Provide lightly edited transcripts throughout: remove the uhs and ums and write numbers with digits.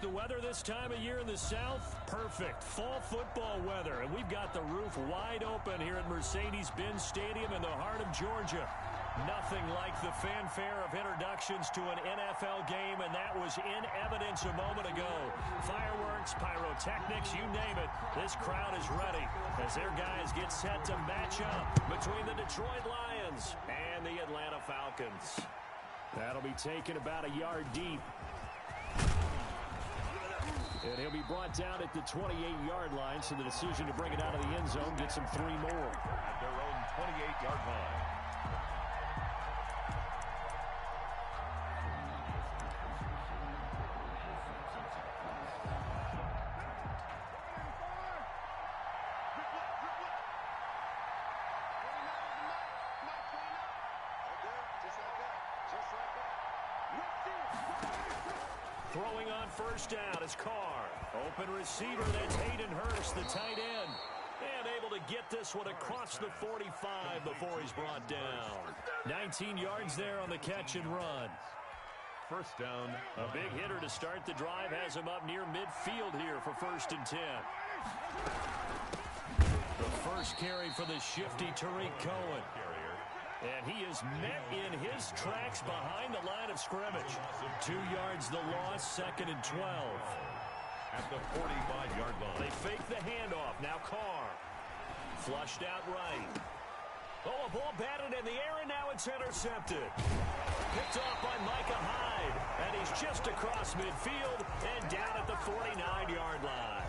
the weather this time of year in the South? Perfect. Fall football weather. And we've got the roof wide open here at Mercedes-Benz Stadium in the heart of Georgia. Nothing like the fanfare of introductions to an NFL game, and that was in evidence a moment ago. Fireworks, pyrotechnics, you name it. This crowd is ready as their guys get set to match up between the Detroit Lions and the Atlanta Falcons. That'll be taken about a yard deep. And he'll be brought down at the 28-yard line, so the decision to bring it out of the end zone gets him 3 more. At their own 28-yard line. Throwing on first down is Carr. Open receiver, that's Hayden Hurst, the tight end. And able to get this one across the 45 before he's brought down. 19 yards there on the catch and run. First down. A big hitter to start the drive has him up near midfield here for 1st and 10. The first carry for the shifty Tariq Cohen. And he is met in his tracks behind the line of scrimmage. 2 yards the loss, 2nd and 12. At the 45-yard line. They fake the handoff. Now Carr. Flushed out right. Oh, a ball batted in the air, and now it's intercepted. Picked off by Micah Hyde. And he's just across midfield and down at the 49-yard line.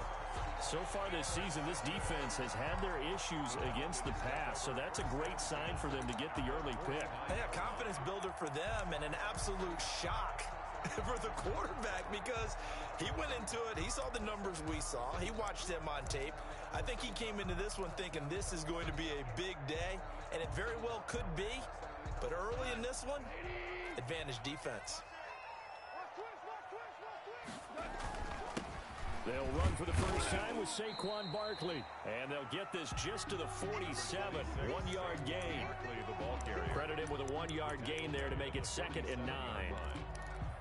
So far this season, this defense has had their issues against the pass, so that's a great sign for them to get the early pick. Hey, a confidence builder for them and an absolute shock for the quarterback because he went into it. He saw the numbers we saw. He watched them on tape. I think he came into this one thinking this is going to be a big day, and it very well could be. But early in this one, advantage defense. They'll run for the first time with Saquon Barkley. And they'll get this just to the 47. 1-yard gain. Credit him with a 1-yard gain there to make it 2nd and 9.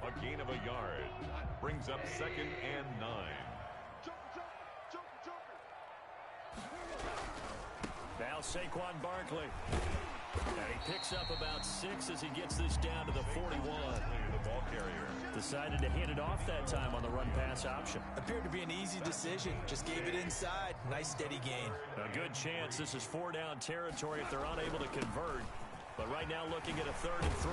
A gain of a yard. Brings up 2nd and 9. Now Saquon Barkley. And he picks up about 6 as he gets this down to the 41. The ball carrier. Decided to hand it off that time on the run-pass option. Appeared to be an easy decision. Just gave it inside. Nice steady gain. A good chance this is 4-down territory if they're unable to convert. But right now looking at a 3rd and 3.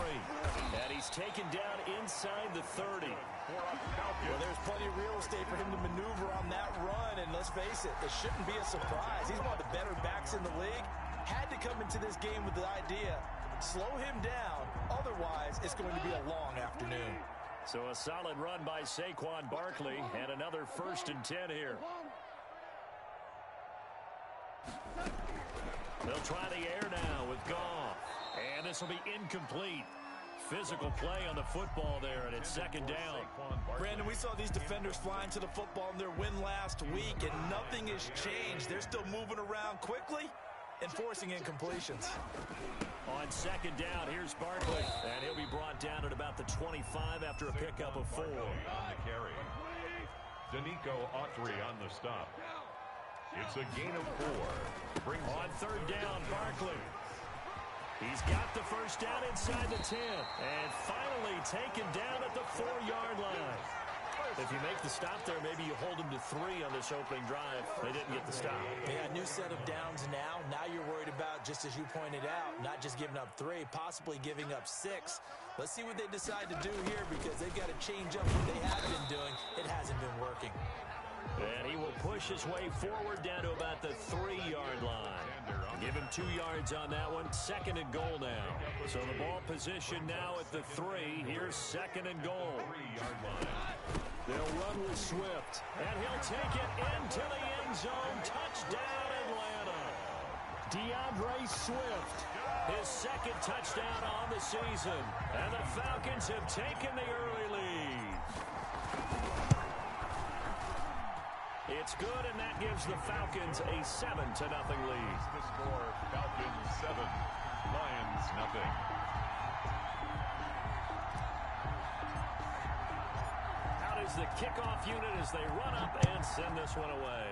And he's taken down inside the 30. Well, there's plenty of real estate for him to maneuver on that run. And let's face it, it shouldn't be a surprise. He's one of the better backs in the league. Had to come into this game with the idea, slow him down. Otherwise, it's going to be a long afternoon. So a solid run by Saquon Barkley and another 1st and 10 here. They'll try the air now with Goff. And this will be incomplete. Physical play on the football there, and it's 2nd down. Brandon, we saw these defenders flying to the football in their win last week, and nothing has changed. They're still moving around quickly and forcing incompletions. On 2nd down, here's Barkley. And he'll be brought down at about the 25 after a pickup of 4. On the carry. Danico Autry on the stop. It's a gain of 4. Brings on 3rd down, Barkley. He's got the first down inside the 10. And finally taken down at the 4-yard line. If you make the stop there, maybe you hold them to 3 on this opening drive. They didn't get the stop. Yeah, new set of downs now. Now you're worried about, just as you pointed out, not just giving up 3, possibly giving up 6. Let's see what they decide to do here because they've got to change up what they have been doing. It hasn't been working. And he will push his way forward down to about the 3-yard line. Give him 2 yards on that one. 2nd and goal now. So the ball position now at the 3. Here's 2nd and goal. 3-yard line. They'll run with Swift. And he'll take it into the end zone. Touchdown, Atlanta. DeAndre Swift. His 2nd touchdown on the season. And the Falcons have taken the early lead. It's good, and that gives the Falcons a 7-0 lead. The score, Falcons 7, Lions nothing. Out is is the kickoff unit as they run up and send this one away.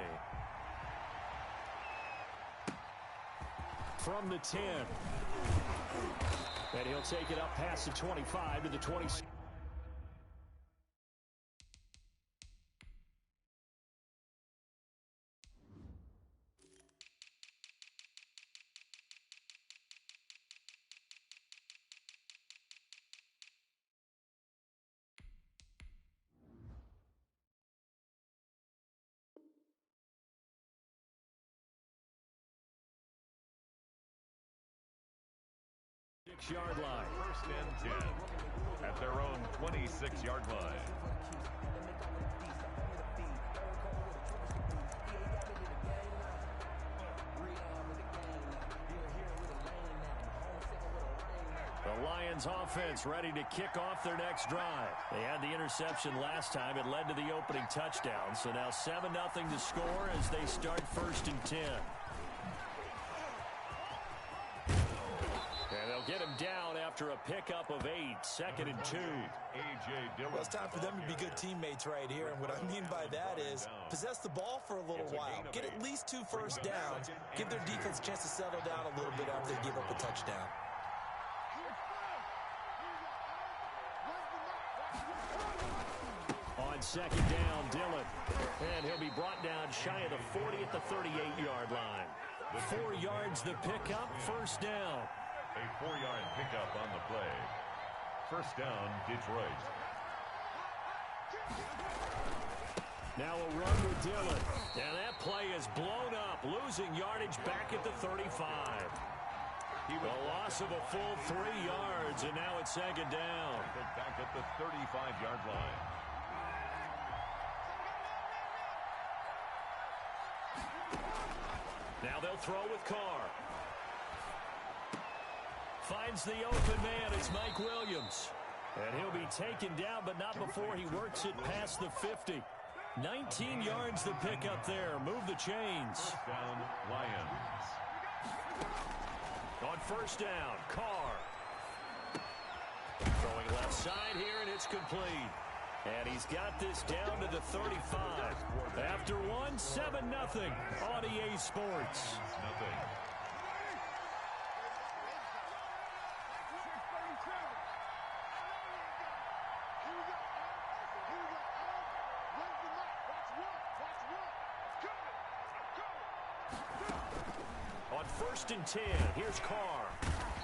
From the 10. And he'll take it up past the 25 to the 26. Yard line. First and 10 at their own 26-yard line. The Lions offense ready to kick off their next drive. They had the interception last time. It led to the opening touchdown. So now 7-0 to score as they start first and 10. Get him down after a pickup of 8, 2nd and 2. Well, it's time for them to be good teammates right here. And what I mean by that is possess the ball for a little while. Get at least 2 first downs. Give their defense a chance to settle down a little bit after they give up a touchdown. On 2nd down, Dillon. And he'll be brought down shy of the 40 at the 38-yard line. 4 yards the pickup, first down. A 4-yard pickup on the play. First down, Detroit. Now a run with Dillon. And that play is blown up, losing yardage back at the 35. A loss of a full 3 yards, and now it's 2nd down. Back at the 35-yard line. Now they'll throw with Carr. Finds the open man. It's Mike Williams. And he'll be taken down, but not before he works it past the 50. 19 yards to pick up there. Move the chains. First down, Lions. On first down, Carr. Throwing left side here, and it's complete. And he's got this down to the 35. After one, 7-0 on EA Sports. Nothing. First and 10. Here's Carr.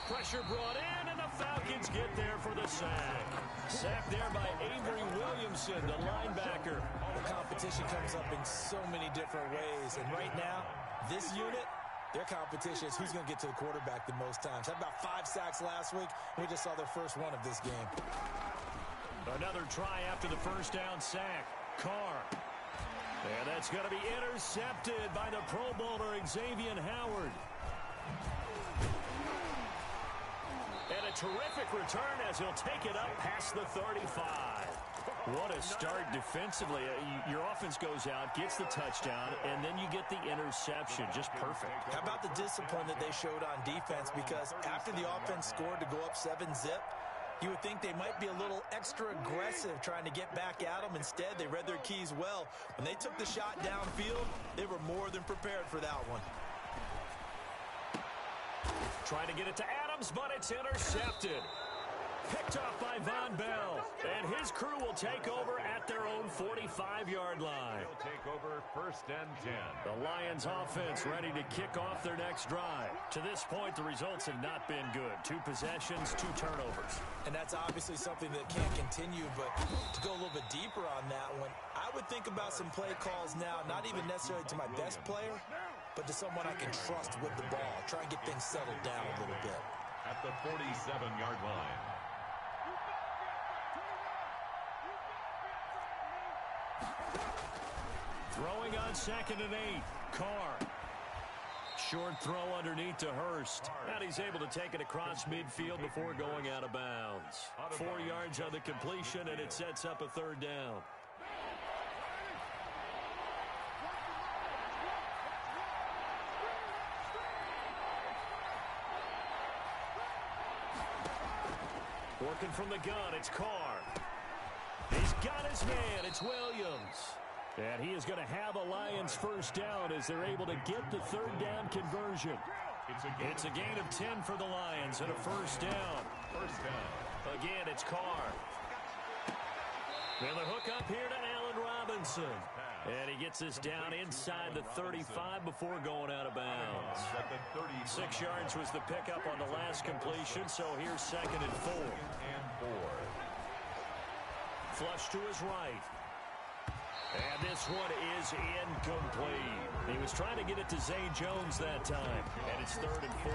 Pressure brought in, and the Falcons get there for the sack. Sack there by Avery Williamson, the linebacker. All the competition comes up in so many different ways. And right now, this unit, their competition is who's going to get to the quarterback the most times. Had about 5 sacks last week. We just saw their first one of this game. Another try after the first down sack. Carr. And that's going to be intercepted by the Pro Bowler Xavier Howard. And a terrific return as he'll take it up past the 35. What a start defensively. Your offense goes out, gets the touchdown, and then you get the interception. Just perfect. How about the discipline that they showed on defense? Because after the offense scored to go up 7-zip, you would think they might be a little extra aggressive trying to get back at them. Instead, they read their keys well. When they took the shot downfield, they were more than prepared for that one. Trying to get it to Adams, but it's intercepted. Picked off by Von Bell. And his crew will take over at their own 45-yard line. They'll take over first and 10. The Lions offense ready to kick off their next drive. To this point, the results have not been good. 2 possessions, 2 turnovers. And that's obviously something that can't continue, but to go a little bit deeper on that one, I would think about some play calls now, not even necessarily to my best player, but to someone I can trust with the ball. Try and get things settled down a little bit. At the 47-yard line. Throwing on 2nd and 8. Carr. Short throw underneath to Hurst. And he's able to take it across midfield before going out of bounds. 4 yards on the completion, and it sets up a 3rd down. Working from the gun, it's Carr. He's got his man. It's Williams. And he is going to have a Lions first down as they're able to get the third down conversion. It's a gain of 10 for the Lions and a first down. Again, it's Carr. And the hook up here to Allen Robinson. And he gets this down inside the 35 before going out of bounds. 6 yards was the pickup on the last completion, so here's 2nd and 4. Flush to his right. And this one is incomplete. He was trying to get it to Zay Jones that time. And it's 3rd and 4.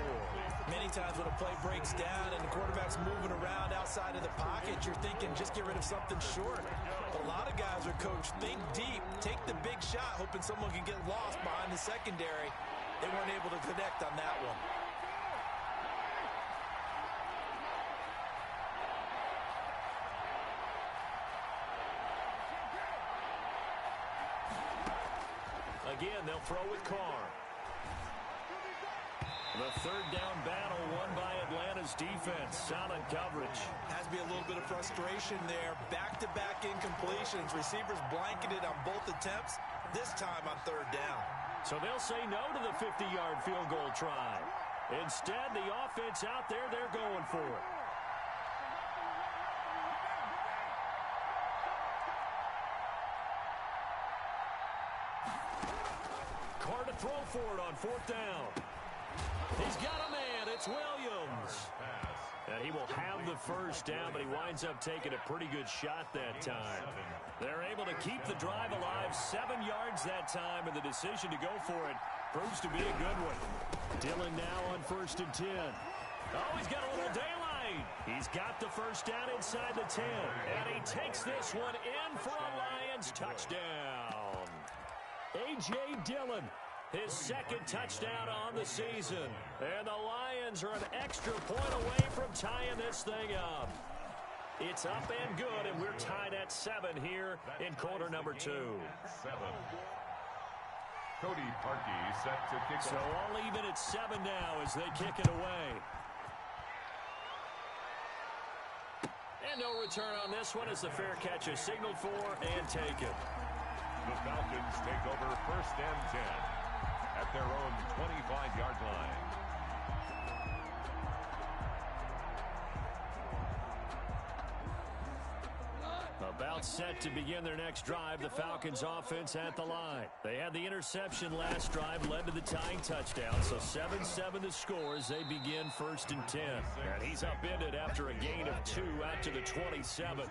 Many times when a play breaks down and the quarterback's moving around outside of the pocket, you're thinking just get rid of something short. But a lot of guys are coached, think deep, take the big shot, hoping someone can get lost behind the secondary. They weren't able to connect on that one. Again, they'll throw with Carr. The third down battle won by Atlanta's defense. Solid coverage. Has to be a little bit of frustration there. Back-to-back incompletions. Receivers blanketed on both attempts, this time on 3rd down. So they'll say no to the 50-yard field goal try. Instead, the offense out there, they're going for it. Carr to throw for it on 4th down. He's got a man. It's Williams. And he will have the first down, but he winds up taking a pretty good shot that time. They're able to keep the drive alive. 7 yards that time, and the decision to go for it proves to be a good one. Dillon now on 1st and 10. Oh, he's got a little daylight. He's got the first down inside the 10. And he takes this one in for a Lions touchdown. A.J. Dillon, his 2nd touchdown on the season. And the Lions are an extra point away from tying this thing up. It's up and good, and we're tied at 7 here in quarter number 2. Cody Parkey set to kick So off. all even at 7 now as they kick it away. And no return on this one as the fair catch is signaled for and taken. The Falcons take over 1st and 10 at their own 25-yard line. About set to begin their next drive, the Falcons offense at the line. They had the interception last drive, led to the tying touchdown, so 7-7 the score as they begin 1st and 10. And he's upended after a gain of 2 out to the 27.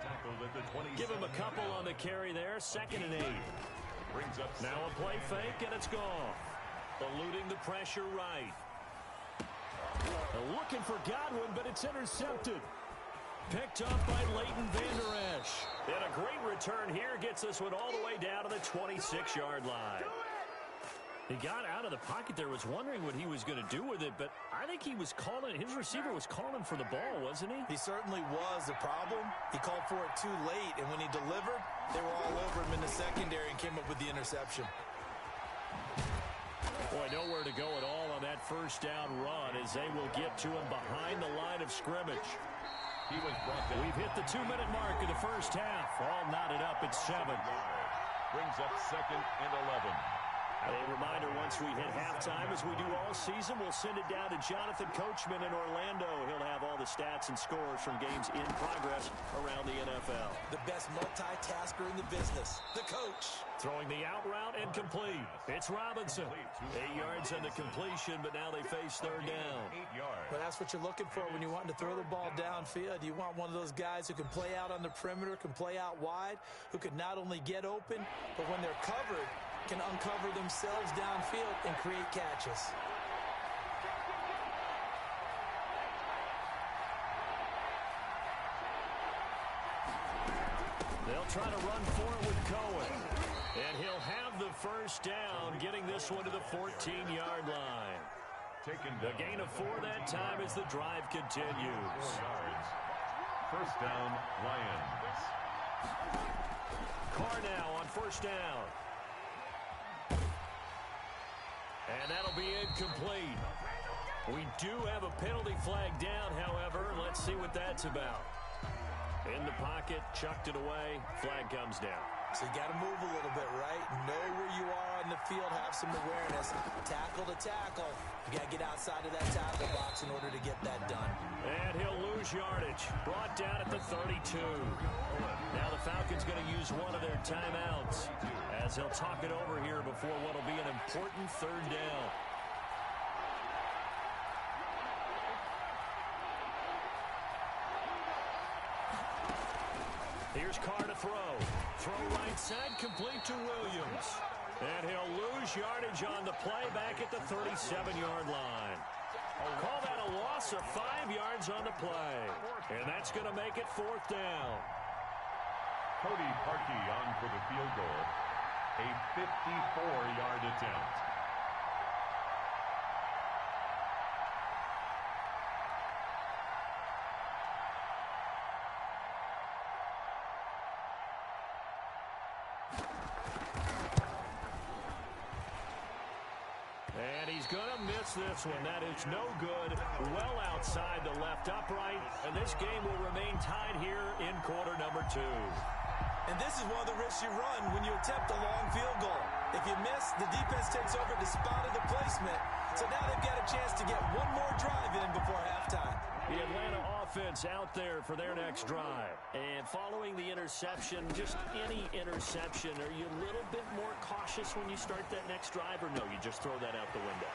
Give him a couple on the carry there, 2nd and 8. Now a play fake, and it's gone. Eluding the pressure right. Looking for Godwin, but it's intercepted. Picked up by Leighton Vander Esch. And a great return here gets this one all the way down to the 26-yard line. He got out of the pocket there, was wondering what he was going to do with it, but I think he was calling, his receiver was calling for the ball, wasn't he? He certainly was. The problem, he called for it too late, and when he delivered, they were all over him in the secondary and came up with the interception. Boy, nowhere to go at all on that first down run as they will get to him behind the line of scrimmage. He was brought down. We've hit the 2-minute mark of the first half. All knotted up at 7. Brings up 2nd and 11. A reminder, once we hit halftime, as we do all season, we'll send it down to Jonathan Coachman in Orlando. He'll have all the stats and scores from games in progress around the NFL. The best multitasker in the business, the coach. Throwing the out route and complete. It's Robinson. 8 yards on the completion, but now they face 3rd down. 8 yards. Well, that's what you're looking for when you're wanting to throw the ball downfield. You want one of those guys who can play out on the perimeter, can play out wide, who can not only get open, but when they're covered, can uncover themselves downfield and create catches. They'll try to run for it with Cohen. And he'll have the first down, getting this one to the 14-yard line. The gain of 4 that time as the drive continues. 4 yards. First down, Lions. Carr now on first down. And that'll be incomplete. We do have a penalty flag down, however. Let's see what that's about. In the pocket, chucked it away, flag comes down. So you got to move a little bit, right? Know where you are on the field, have some awareness. Tackle to tackle. You got to get outside of that tackle box in order to get that done. And he'll lose yardage. Brought down at the 32. Now the Falcons going to use one of their timeouts as they'll talk it over here before what will be an important third down. Here's Carr to throw. Throw right side, complete to Williams. And he'll lose yardage on the play back at the 37-yard line. Call that a loss of 5 yards on the play. And that's going to make it fourth down. Cody Parkey on for the field goal. A 54-yard attempt. And he's going to miss this one. That is no good. Well outside the left upright. And this game will remain tied here in quarter number 2. And this is one of the risks you run when you attempt a long field goal. If you miss, the defense takes over the spot of the placement. So now they've got a chance to get one more drive in before halftime. The Atlanta offense out there for their next drive. And following the interception, just any interception, are you a little bit more cautious when you start that next drive, or no, you just throw that out the window?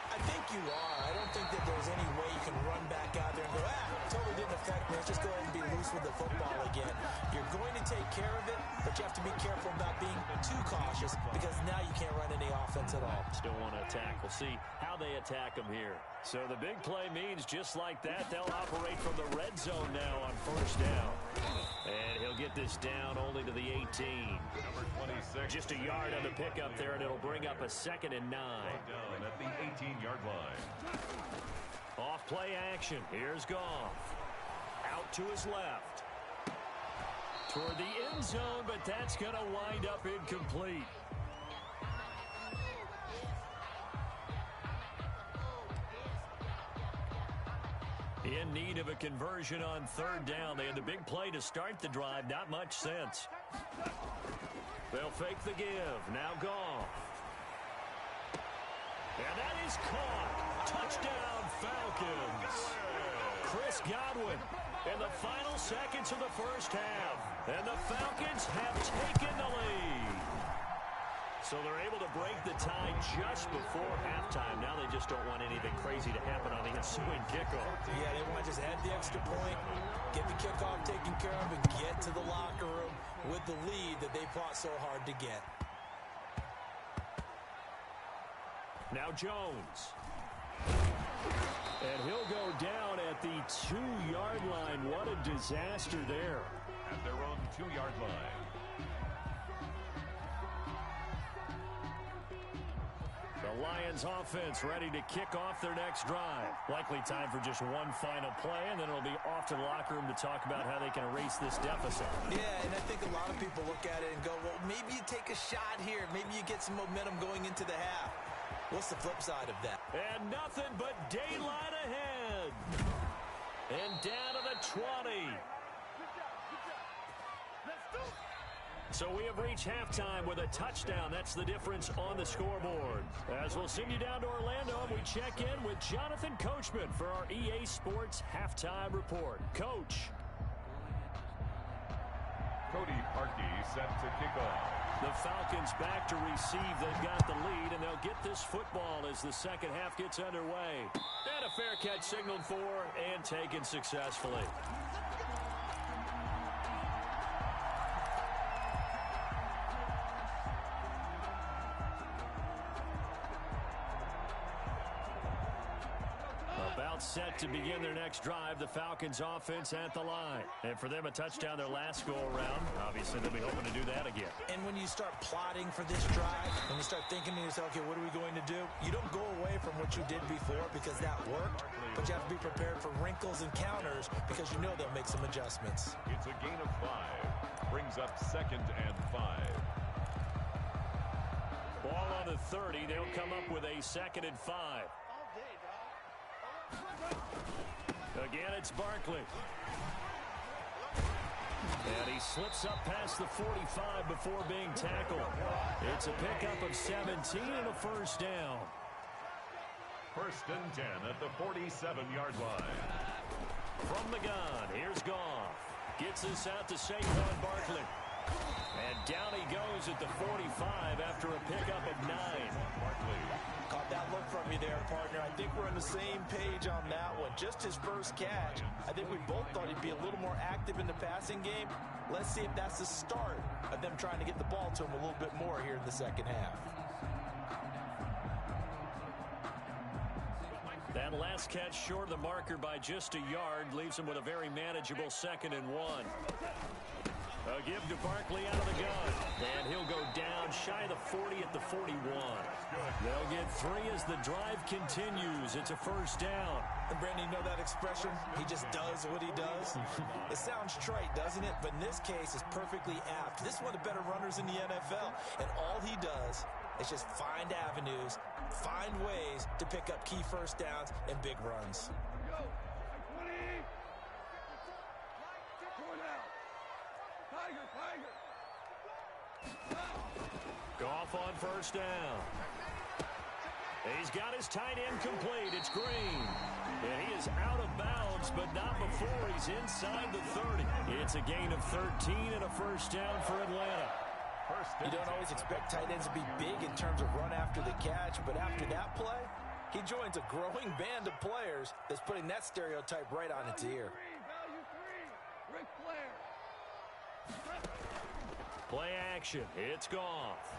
I think you are. I don't think that there's any way you can run back out there and go, totally didn't affect me. Let's just go ahead and be loose with the football again. You're going to take care of it, but you have to be careful about being too cautious because now you can't run any offense at all. Still want to attack. We'll see how they attack them here. So the big play means just like that, they'll operate from the red zone now on first down. And he'll get this down only to the 18. Number 26. Just a yard on the pickup there, and it'll bring up a 2nd and 9. Down at the 18-yard line. Off play action. Here's Goff. Out to his left. Toward the end zone, but that's going to wind up incomplete. In need of a conversion on third down. They had the big play to start the drive. Not much sense. They'll fake the give. Now Goff. And that is caught. Touchdown, Falcons. Chris Godwin in the final seconds of the first half. And the Falcons have taken the lead. So they're able to break the tie just before halftime. Now they just don't want anything crazy to happen on the ensuing kickoff. Yeah, they want to just add the extra point, get the kickoff taken care of, and get to the locker room with the lead that they fought so hard to get. Now Jones. And he'll go down at the 2-yard line. What a disaster there. At their own 2-yard line. The Lions offense ready to kick off their next drive. Likely time for just one final play, and then it'll be off to the locker room to talk about how they can erase this deficit. Yeah, and I think a lot of people look at it and go, well, maybe you take a shot here. Maybe you get some momentum going into the half. What's the flip side of that? And nothing but daylight ahead. And down to the 20. So we have reached halftime with a touchdown. That's the difference on the scoreboard. As we'll send you down to Orlando, and we check in with Jonathan Coachman for our EA Sports Halftime Report. Coach. Cody Parkey set to kick off. The Falcons back to receive. They've got the lead, and they'll get this football as the second half gets underway. And a fair catch signaled for and taken successfully. About set to begin their next drive. The Falcons offense at the line. And for them, a touchdown their last go-around. Obviously, they'll be hoping to do that again. And when you start plotting for this drive, when you start thinking to yourself, okay, what are we going to do? You don't go away from what you did before because that worked, but you have to be prepared for wrinkles and counters because you know they'll make some adjustments. It's a gain of 5. Brings up 2nd and 5. Ball on the 30. They'll come up with a 2nd and 5. Again, it's Barkley. And he slips up past the 45 before being tackled. It's a pickup of 17 and a first down. 1st and 10 at the 47-yard line. From the gun, here's Goff. Gets this out to Saquon Barkley. And down he goes at the 45 after a pickup of 9. Caught that look from you there, partner. I think we're on the same page on that one. Just his first catch. I think we both thought he'd be a little more active in the passing game. Let's see if that's the start of them trying to get the ball to him a little bit more here in the second half. That last catch short of the marker by just a yard leaves him with a very manageable 2nd and 1. A give to Barkley out of the gun. And he'll go down shy of the 40 at the 41. They'll get 3 as the drive continues. It's a first down. And Brandon, you know that expression? He just does what he does. It sounds trite, doesn't it? But in this case, it's perfectly apt. This is one of the better runners in the NFL. And all he does is just find avenues, find ways to pick up key first downs and big runs. Goff on first down. He's got his tight end complete. It's Green. And he is out of bounds, but not before he's inside the 30. It's a gain of 13 and a first down for Atlanta. You don't always expect tight ends to be big in terms of run after the catch, but after that play, he joins a growing band of players that's putting that stereotype right on its ear. Play action. It's Goff.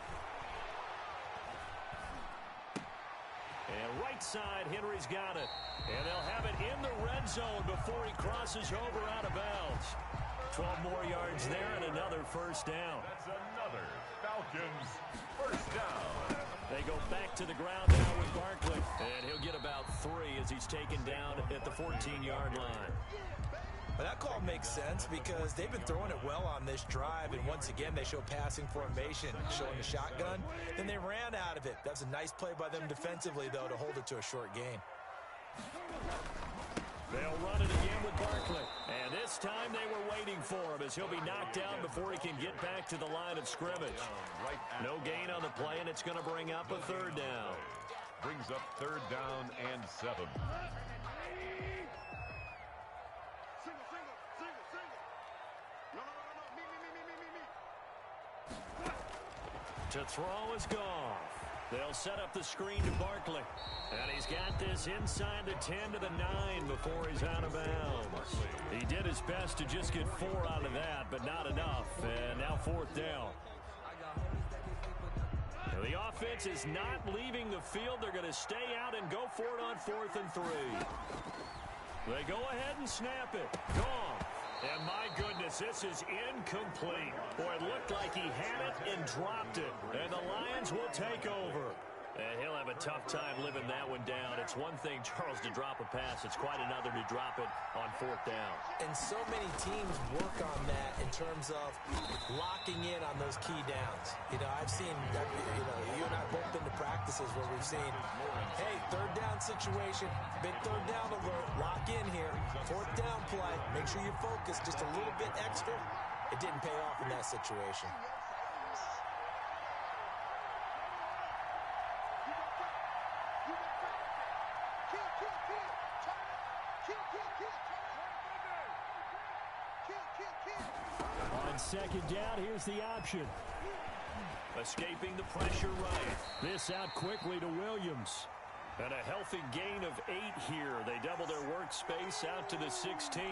And right side, Henry's got it. And they'll have it in the red zone before he crosses over out of bounds. 12 more yards there and another first down. That's another Falcons first down. They go back to the ground now with Barkley. And he'll get about 3 as he's taken down at the 14-yard line. But that call makes sense because they've been throwing it well on this drive, and once again they show passing formation, showing the shotgun. Then they ran out of it. That's a nice play by them defensively, though, to hold it to a short gain. They'll run it again with Barkley. And this time they were waiting for him as he'll be knocked down before he can get back to the line of scrimmage. No gain on the play, and it's going to bring up a 3rd down. Brings up 3rd down and 7. To throw is Goff. They'll set up the screen to Barkley. And he's got this inside the 10 to the 9 before he's out of bounds. He did his best to just get 4 out of that, but not enough. And now 4th down. Now the offense is not leaving the field. They're going to stay out and go for it on 4th and 3. They go ahead and snap it. Goff. And my goodness, this is incomplete. Boy, it looked like he had it and dropped it. And the Lions will take over. And he'll have a tough time living that one down. It's one thing, Charles, to drop a pass. It's quite another to drop it on 4th down. And so many teams work on that in terms of locking in on those key downs. You know, I've seen, you and I both been to practices where we've seen, hey, 3rd down situation, big 3rd down alert, lock in here, 4th down play, make sure you focus just a little bit extra. It didn't pay off in that situation. On 2nd down, here's the option. Escaping the pressure right. This out quickly to Williams. And a healthy gain of 8 here. They double their workspace out to the 16.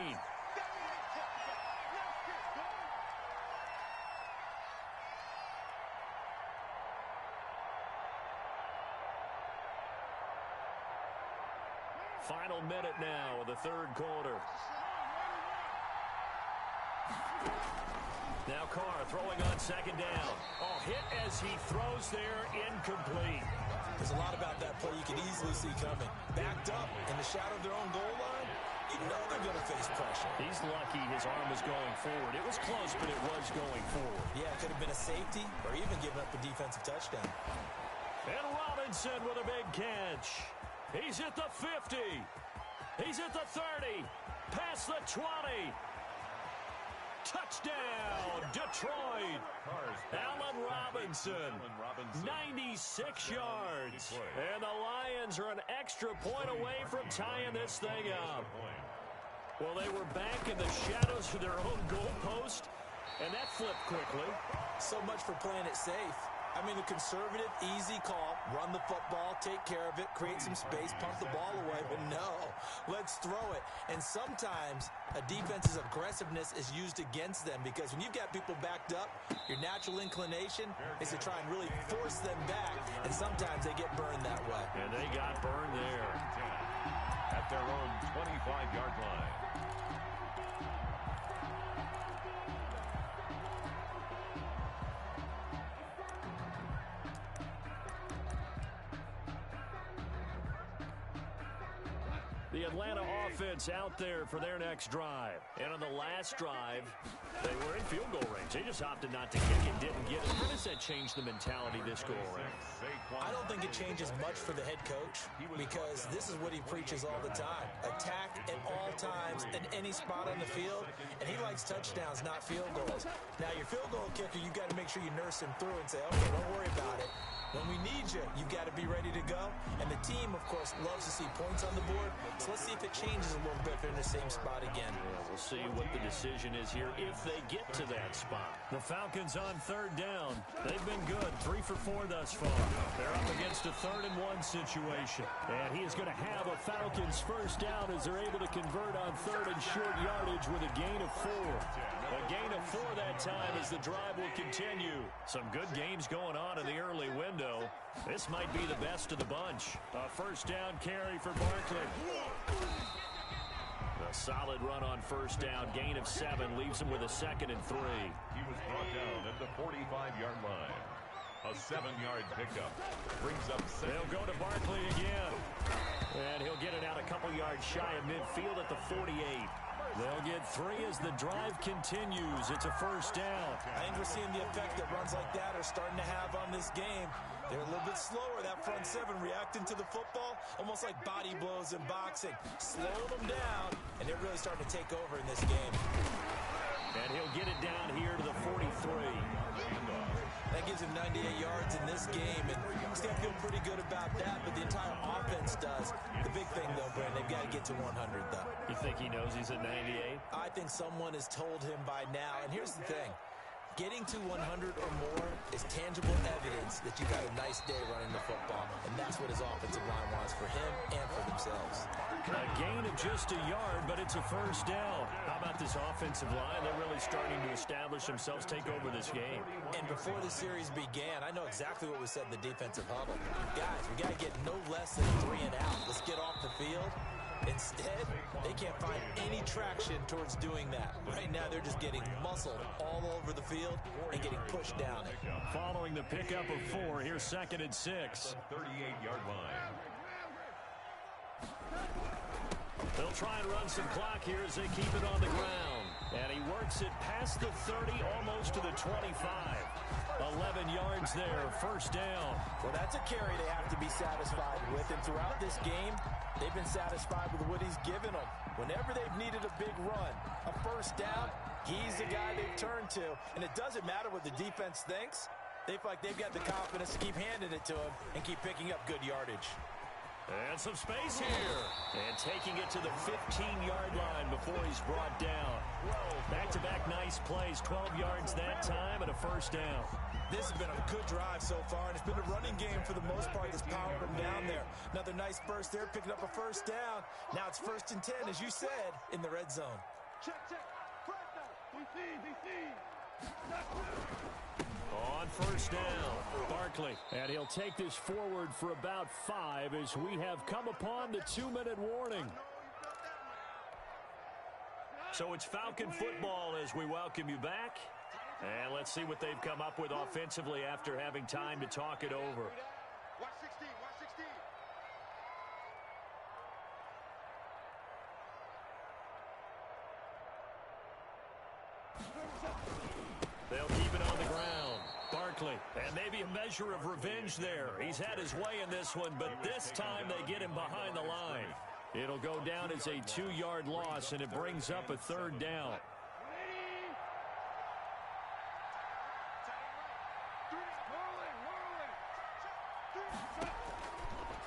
Final minute now of the 3rd quarter. Now Carr throwing on 2nd down. Oh, hit as he throws there, incomplete. There's a lot about that play you can easily see coming. Backed up in the shadow of their own goal line, you know they're going to face pressure. He's lucky his arm was going forward. It was close, but it was going forward. Yeah, it could have been a safety or even given up a defensive touchdown. And Robinson with a big catch. He's at the 50. He's at the 30. Past the 20. Touchdown, Detroit. Allen Robinson, 96 yards. And the Lions are an extra point away from tying this thing up. Well, they were back in the shadows of their own goalpost, and that flipped quickly. So much for playing it safe. I mean, a conservative, easy call, run the football, take care of it, create some space, pump the ball away, but no, let's throw it. And sometimes a defense's aggressiveness is used against them because when you've got people backed up, your natural inclination is to try and really force them back, and sometimes they get burned that way. And they got burned there. At their own 25-yard line. The Atlanta offense out there for their next drive. And on the last drive, they were in field goal range. They just opted not to kick it, didn't get it. How does that change the mentality this go around? I don't think it changes much for the head coach because this is what he preaches all the time. Attack at all times in any spot on the field, and he likes touchdowns, not field goals. Now, your field goal kicker, you've got to make sure you nurse him through and say, okay, don't worry about it. When we need you, you've got to be ready to go. And the team, of course, loves to see points on the board. So let's see if it changes a little bit if they're in the same spot again. Yeah, we'll see what the decision is here if they get to that spot. The Falcons on third down. They've been good, 3 for 4 thus far. They're up against a 3rd-and-1 situation. And he is going to have a Falcons first down as they're able to convert on 3rd and short yardage with a gain of 4. A gain of 4 that time as the drive will continue. Some good games going on in the early window. This might be the best of the bunch. A first down carry for Barkley. A solid run on first down. Gain of 7 leaves him with a 2nd and 3. He was brought down at the 45-yard line. A 7-yard pickup brings up 7. They'll go to Barkley again. And he'll get it out a couple yards shy of midfield at the 48. They'll get 3 as the drive continues. It's a first down. I think we're seeing the effect that runs like that are starting to have on this game. They're a little bit slower, that front 7, reacting to the football, almost like body blows in boxing. Slow them down, and they're really starting to take over in this game. And he'll get it down here to the 43. That gives him 98 yards in this game, and he's got to feel pretty good about that, but the entire offense does. The big thing, though, Brent, they've got to get to 100, though. You think he knows he's at 98? I think someone has told him by now, and here's the thing. Getting to 100 or more is tangible evidence that you've had a nice day running the football, and that's what his offensive line wants for him and for themselves. A gain of just a yard, but it's a first down. How about this offensive line? They're really starting to establish themselves, take over this game. And before the series began, I know exactly what was said in the defensive huddle. Guys, we got to get no less than 3 and out. Let's get off the field. Instead, they can't find any traction towards doing that. Right now, they're just getting muscled all over the field and getting pushed down it. Following the pickup of 4, here's 2nd and 6. 38-yard line. They'll try and run some clock here as they keep it on the ground. And he works it past the 30, almost to the 25. 11 yards there, first down. Well, that's a carry they have to be satisfied with. And throughout this game, they've been satisfied with what he's given them. Whenever they've needed a big run, a first down, he's the guy they've turned to. And it doesn't matter what the defense thinks. They feel like they've got the confidence to keep handing it to him and keep picking up good yardage. And some space here. And taking it to the 15-yard line before he's brought down. Back-to-back nice plays, 12 yards that time and a first down. This has been a good drive so far, and it's been a running game for the most part that's powered them down there. Another nice burst there, picking up a first down. Now it's 1st and 10, as you said, in the red zone. Check. On first down, Barkley. And he'll take this forward for about 5 as we have come upon the 2-minute warning. So it's Falcon football as we welcome you back. And let's see what they've come up with offensively after having time to talk it over. They'll keep it on the ground. Barkley, and maybe a measure of revenge there. He's had his way in this one, but this time they get him behind the line. It'll go down as a 2-yard loss, and it brings up a 3rd down.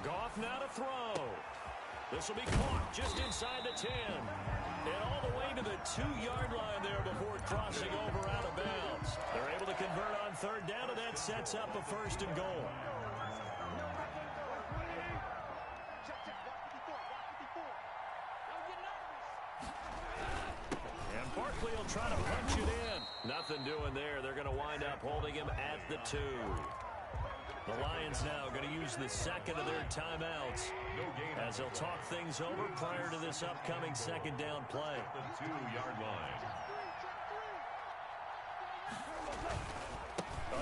Goff now to throw. This will be caught just inside the 10. And all the way to the 2-yard line there before crossing over out of bounds. They're able to convert on third down, and that sets up a 1st and goal. And Barkley will try to punch it in. Nothing doing there. They're going to wind up holding him at the 2. The Lions now going to use the second of their timeouts as they'll talk things over prior to this upcoming 2nd down play. The 2-yard line.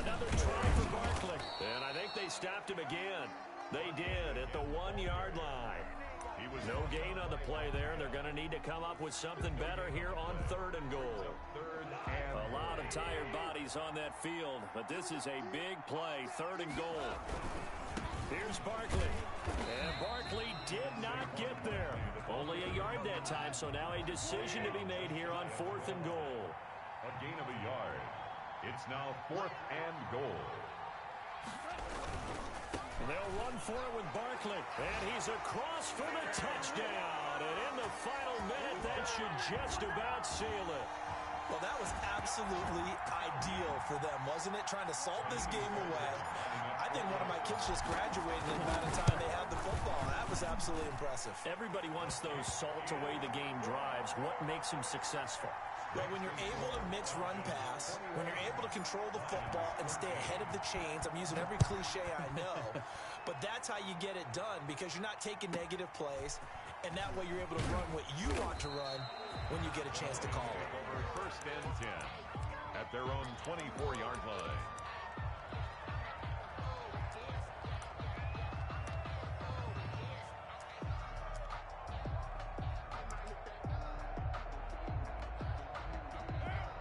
Another try for Barkley. And I think they stopped him again. They did at the 1-yard line. No gain on the play there. They're going to need to come up with something better here on 3rd and goal. A lot of tired bodies on that field, but this is a big play, 3rd and goal. Here's Barkley. And Barkley did not get there. Only a yard that time, so now a decision to be made here on 4th and goal. A gain of a yard. It's now 4th and goal. They'll run for it with Barkley, and he's across for the touchdown. And in the final minute, that should just about seal it. Well, that was absolutely ideal for them, wasn't it? Trying to salt this game away. I think one of my kids just graduated in the amount of time they had the football. That was absolutely impressive. Everybody wants those salt-away-the-game drives. What makes them successful? Well, when you're able to mix run-pass, when you're able to control the football and stay ahead of the chains, I'm using every cliche I know, but that's how you get it done because you're not taking negative plays, and that way you're able to run what you want to run when you get a chance to call it. Over 1st and 10 at their own 24-yard line.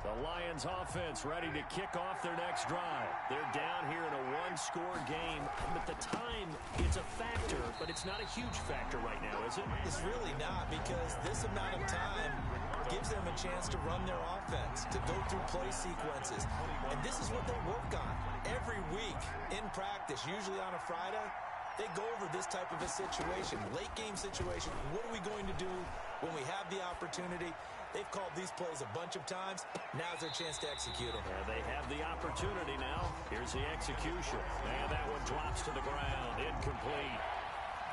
The Lions offense ready to kick off their next drive. They're down here in a 1-score game. At the time, it's a factor, but it's not a huge factor right now, is it? It's really not because this amount of time gives them a chance to run their offense, to go through play sequences. And this is what they work on every week in practice, usually on a Friday. They go over this type of a situation, late game situation. What are we going to do when we have the opportunity? They've called these plays a bunch of times. Now's their chance to execute them. Yeah, they have the opportunity now. Here's the execution. And that one drops to the ground. Incomplete.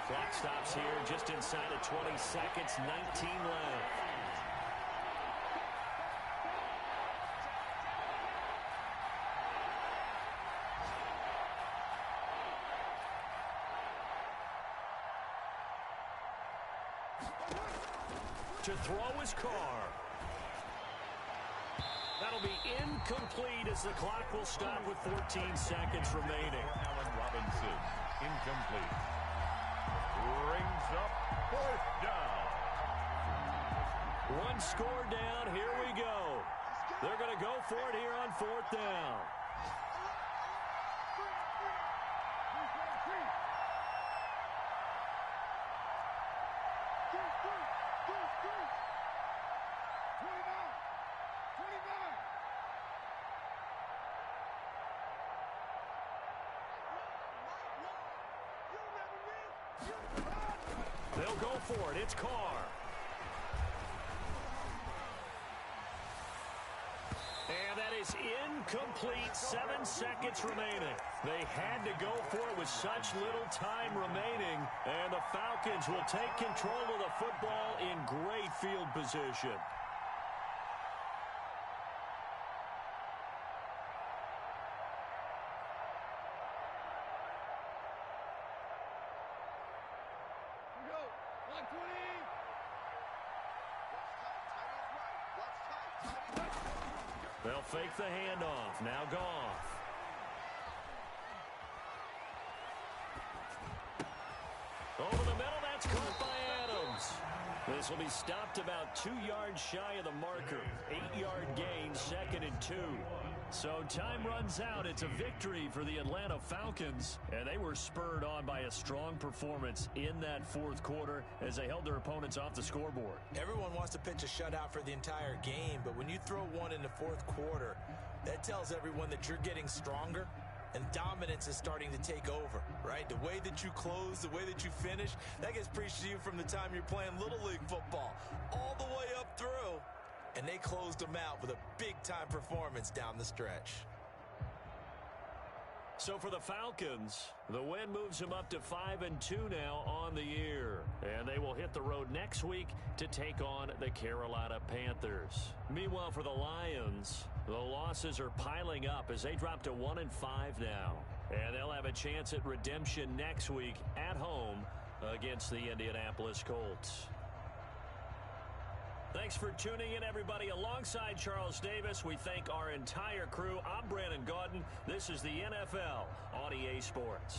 Clock stops here just inside of 20 seconds. 19 left. To throw his car. That'll be incomplete as the clock will stop with 14 seconds remaining. Allen Robinson, incomplete. Brings up 4th down. 1 score down. Here we go. They're going to go for it here on 4th down. They'll go for it. It's Carr. And that is incomplete. 7 seconds remaining. They had to go for it with such little time remaining. And the Falcons will take control of the football in great field position. They'll fake the handoff. Now Goff. Over the middle, that's caught by Adams. This will be stopped about 2 yards shy of the marker. 8-yard gain, 2nd and 2. So time runs out. It's a victory for the Atlanta Falcons. And they were spurred on by a strong performance in that 4th quarter as they held their opponents off the scoreboard. Everyone wants to pitch a shutout for the entire game, but when you throw one in the 4th quarter, that tells everyone that you're getting stronger, and dominance is starting to take over, right? The way that you close, the way that you finish, that gets preached to you from the time you're playing Little League football all the way up through. And they closed them out with a big-time performance down the stretch. So for the Falcons, the win moves them up to 5-2 now on the year. And they will hit the road next week to take on the Carolina Panthers. Meanwhile, for the Lions, the losses are piling up as they drop to 1-5 now. And they'll have a chance at redemption next week at home against the Indianapolis Colts. Thanks for tuning in, everybody. Alongside Charles Davis, we thank our entire crew. I'm Brandon Gaudin. This is the NFL on EA Sports.